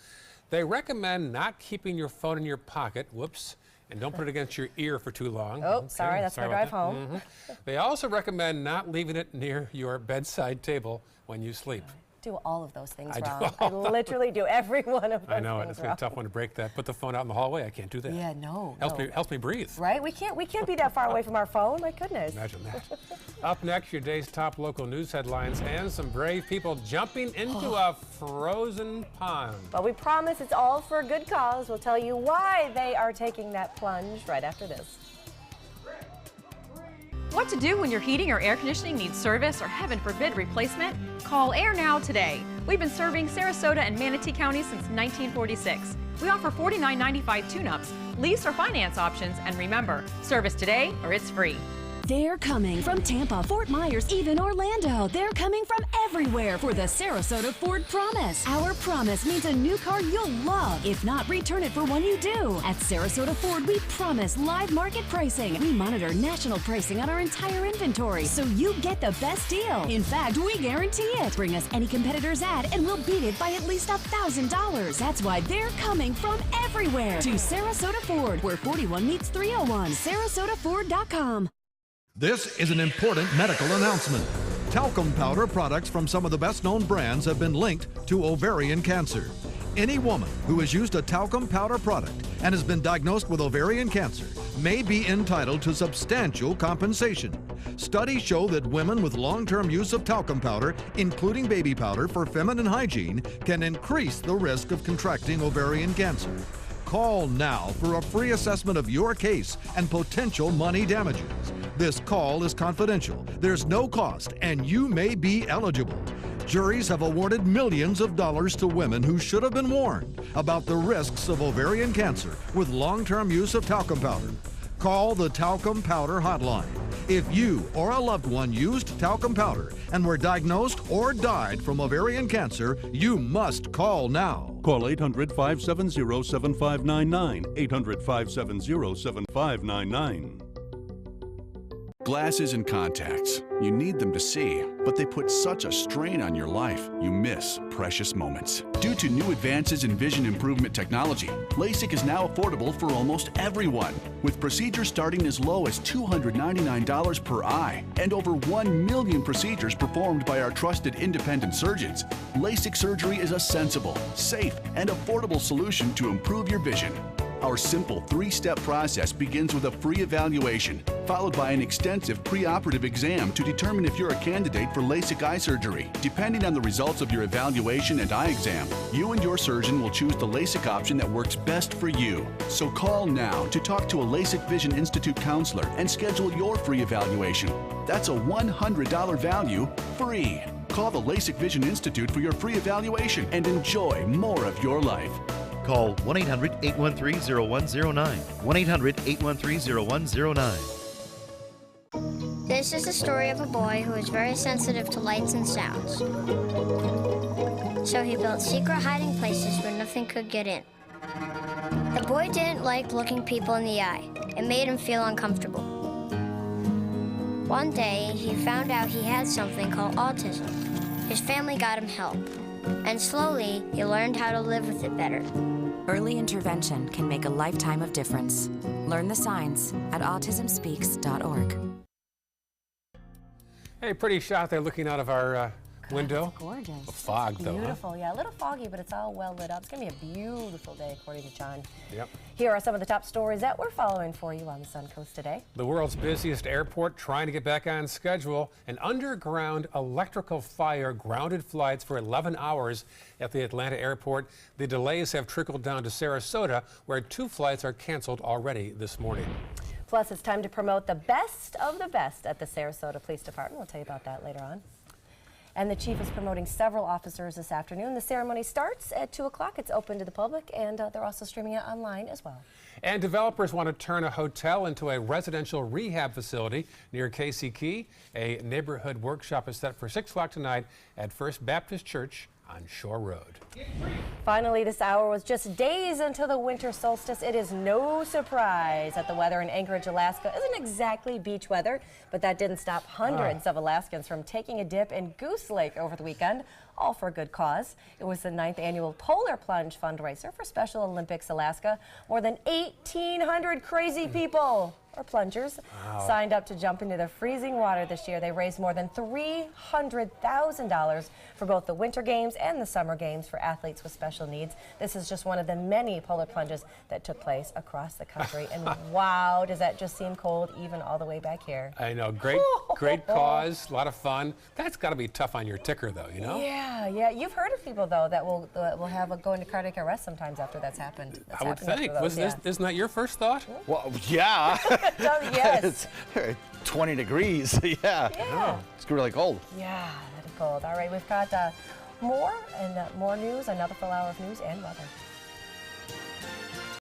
They recommend not keeping your phone in your pocket. Whoops. And don't put it against your ear for too long. Oh, okay. Sorry, that's my drive home. They also recommend not leaving it near your bedside table when you sleep. Do all of those things wrong. I literally do every one of those I know, things it's a tough one to break that. Put the phone out in the hallway. I can't do that. Yeah, no. Helps me breathe. Right? We can't be that far away from our phone. My goodness. Imagine that. Up next, your day's top local news headlines and some brave people jumping into a frozen pond. But we promise it's all for a good cause. We'll tell you why they are taking that plunge right after this. What to do when your heating or air conditioning needs service or, heaven forbid, replacement? Call Air Now today. We've been serving Sarasota and Manatee County since 1946. We offer $49.95 tune-ups, lease or finance options, and remember, service today or it's free. They're coming from Tampa, Fort Myers, even Orlando. They're coming from everywhere for the Sarasota Ford Promise. Our promise means a new car you'll love. If not, return it for one you do. At Sarasota Ford, we promise live market pricing. We monitor national pricing on our entire inventory, so you get the best deal. In fact, we guarantee it. Bring us any competitor's ad, and we'll beat it by at least $1,000. That's why they're coming from everywhere to Sarasota Ford, where 41 meets 301. SarasotaFord.com. This is an important medical announcement. Talcum powder products from some of the best-known brands have been linked to ovarian cancer. Any woman who has used a talcum powder product and has been diagnosed with ovarian cancer may be entitled to substantial compensation. Studies show that women with long-term use of talcum powder, including baby powder for feminine hygiene, can increase the risk of contracting ovarian cancer. Call now for a free assessment of your case and potential money damages. This call is confidential, there's no cost, and you may be eligible. Juries have awarded millions of dollars to women who should have been warned about the risks of ovarian cancer with long-term use of talcum powder. Call the Talcum Powder Hotline. If you or a loved one used talcum powder and were diagnosed or died from ovarian cancer, you must call now. Call 800-570-7599, 800-570-7599. Glasses and contacts. You need them to see, but they put such a strain on your life, you miss precious moments. Due to new advances in vision improvement technology, LASIK is now affordable for almost everyone, with procedures starting as low as $299 per eye and over 1 million procedures performed by our trusted independent surgeons. LASIK surgery is a sensible, safe, and affordable solution to improve your vision. Our simple 3-step process begins with a free evaluation, followed by an extensive preoperative exam to determine if you're a candidate for LASIK eye surgery. Depending on the results of your evaluation and eye exam, you and your surgeon will choose the LASIK option that works best for you. So call now to talk to a LASIK Vision Institute counselor and schedule your free evaluation. That's a $100 value, free. Call the LASIK Vision Institute for your free evaluation and enjoy more of your life. Call 1-800-813-0109. 1-800-813-0109. This is the story of a boy who is very sensitive to lights and sounds. So he built secret hiding places where nothing could get in. The boy didn't like looking people in the eye. It made him feel uncomfortable. One day, he found out he had something called autism. His family got him help. And slowly, he learned how to live with it better. Early intervention can make a lifetime of difference. Learn the signs at autismspeaks.org. Hey, pretty shot there looking out of our window. It's gorgeous. A fog, it's though. Beautiful, yeah. A little foggy, but it's all well lit up. It's going to be a beautiful day, according to John. Yep. Here are some of the top stories that we're following for you on the Suncoast today. The world's busiest airport trying to get back on schedule. An underground electrical fire grounded flights for 11 hours at the Atlanta airport. The delays have trickled down to Sarasota, where 2 flights are canceled already this morning. Plus, it's time to promote the best of the best at the Sarasota Police Department. We'll tell you about that later on. And the chief is promoting several officers this afternoon. The ceremony starts at 2 o'clock. It's open to the public, and they're also streaming it online as well. And developers want to turn a hotel into a residential rehab facility near Casey Key. A neighborhood workshop is set for 6 o'clock tonight at First Baptist Church on Shore Road. Finally, this hour was just days until the winter solstice. It is no surprise that the weather in Anchorage, Alaska isn't exactly beach weather, but that didn't stop hundreds of Alaskans from taking a dip in Goose Lake over the weekend, all for a good cause. It was the 9th annual Polar Plunge fundraiser for Special Olympics Alaska. More than 1,800 crazy people, or plungers, signed up to jump into the freezing water this year. They raised more than $300,000 for both the Winter Games and the Summer Games for athletes with special needs. This is just one of the many polar plunges that took place across the country. And wow, does that just seem cold even all the way back here. I know, great cause, a lot of fun. That's got to be tough on your ticker, though, you know? Yeah. You've heard of people, though, that will have go into cardiac arrest sometimes after that's happened. I would think. Isn't that your first thought? Well, yeah. Yes. It's 20 degrees. Yeah. It's really cold. Yeah, that is cold. All right, we've got more news, another full hour of news and weather.